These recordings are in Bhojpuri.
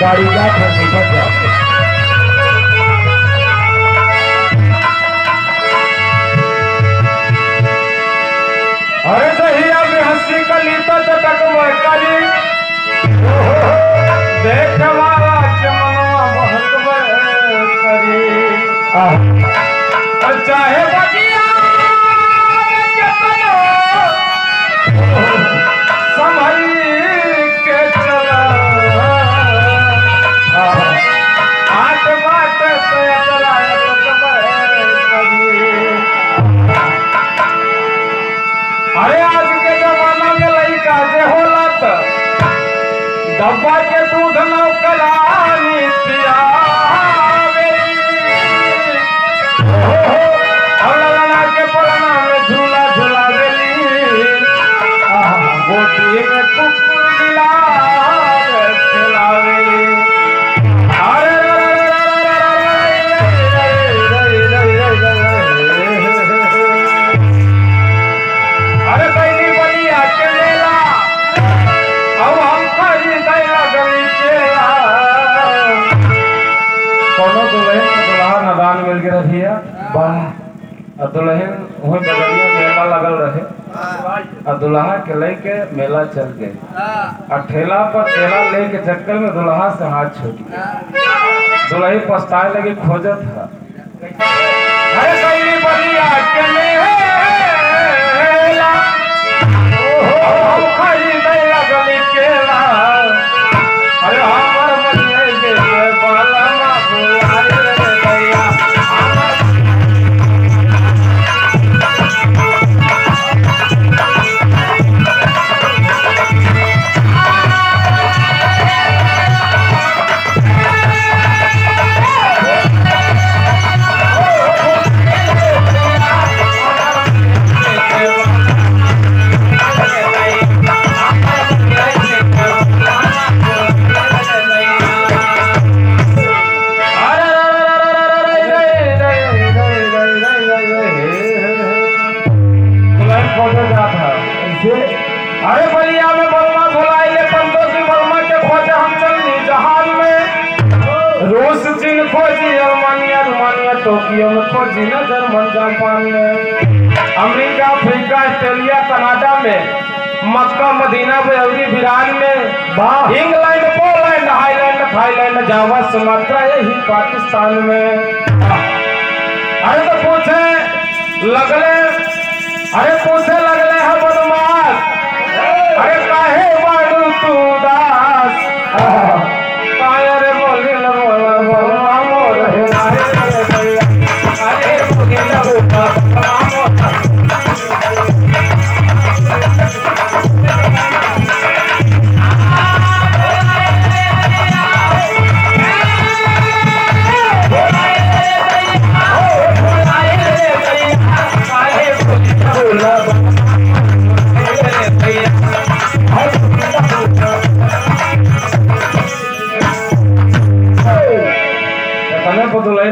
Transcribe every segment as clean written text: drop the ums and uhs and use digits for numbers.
गाड़ी का निकल जाते अरे सही अब हंसी कली तो चटक कली देखवा चमनवा बहुत करी चाहे बगिया संभल के चला आठ बात अरे आज के जमाना में लड़का जे होला त डब्बा के दूध नौकरानी पियावे के पलना में झूला झूला देली गोटी में कुकुर खिलावे अरे पहली बलिया के मेला अब हम खरीदे गली केला कोनो दुल्हन को दुल्हा नदान मिल के रहिया बम दुल्हन वही बदलिया मेला लगल रहे और दुल्हा के लेके मेला चल गए और ठेला पर ठेला लेके चक्कर में दुल्हा से हाथ छूट गया दुल्ही पछताए लगी खोजत था अरे सही बलिया के मेला हम खरीदे गली केला अरे हमर बलिया के बालमा बुलाए रे दैया अरे बलिया में बलमा धुलाई ले पंतोषी बलमा के खोजे हम चलनी जहाज में रूस चीन खोजी अल्मानिया रुमानिया टोक्यो में खोजी न जर्मन जापान में अमेरिका अफ्रीका ऑस्ट्रेलिया कनाडा में मक्का मदीना बेउरी ईरान में England Poland highland Thailand Java Sumatra यही पाकिस्तान में अरे तो पूछे लगले है बदमाश अरे काहे बाडू तू दास काहे रे बोलिल बोलवा मोर हे अरे बोलिल बोलवा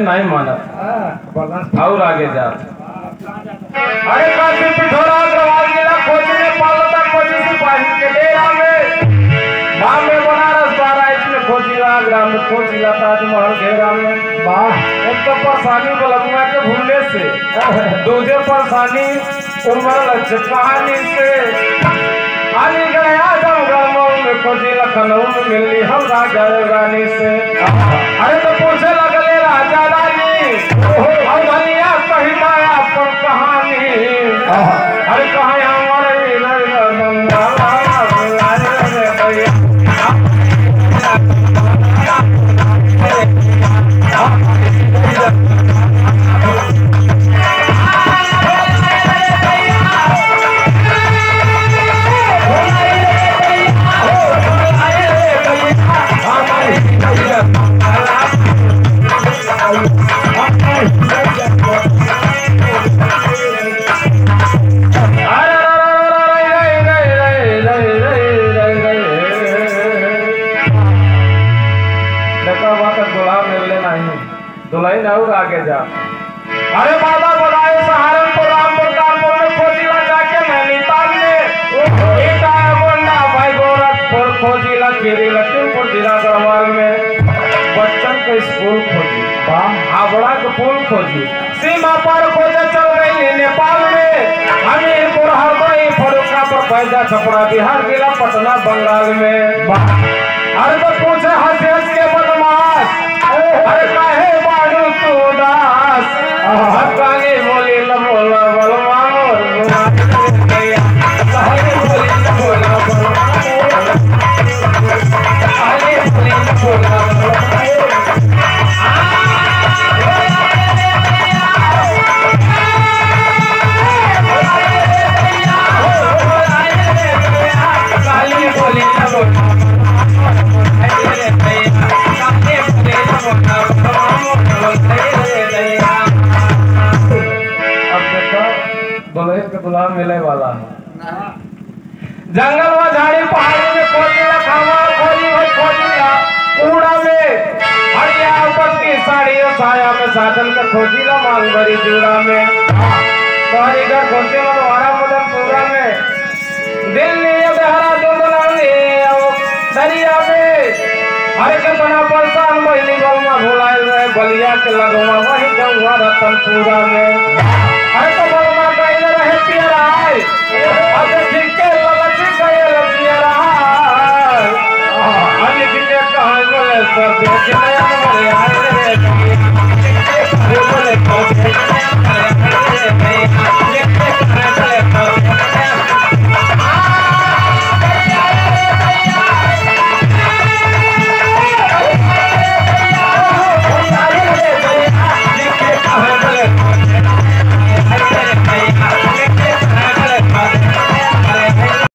नहीं माना और आगे जा अरे काशी पिठोरा गवाल जिला खोजी ने पालता खोजी सिपाही के डेरा में बॉम्बे बनारस बारात में खोजी ग्राम में खोजी ताजमहल घेरा में वाह एक तो परेशानी बलगुआ के भूलने से दूसरे परेशानी उम्र लक्ष्य कहानी से आनी गया जंगल में खोजी लखनऊ में मिली हम राजा रानी से अरे तो पूछे लगले राजा रानी हम धनिया कहता अपन कहानी अरे कहा हमारे छपरा बिहार जिला पटना बंगाल में। अरे तो पूछे हंस हंस के बदमाश, अरे काहे बारू तू दास, काहे बोली न बोला बलवा मोर काहे बोली न बोला बलवा काहे बोली न बोला गुलाम मिले वाला है। जंगल में झाड़ी पहाड़ी में खोजिया खावा खोजिया कूड़ा में हरिया पत्ती साड़ी और साया में साधन का खोजिला माल भरी जूड़ा में तोहरी का खोजे में हरा मदन पूरा में दिल्ली हरा दुमलानी दरिया में हरे के बना परेशान महिली गौमा भुलाए रहे बलिया के लगवा वही गौवा रतनपुरा में। अरे तो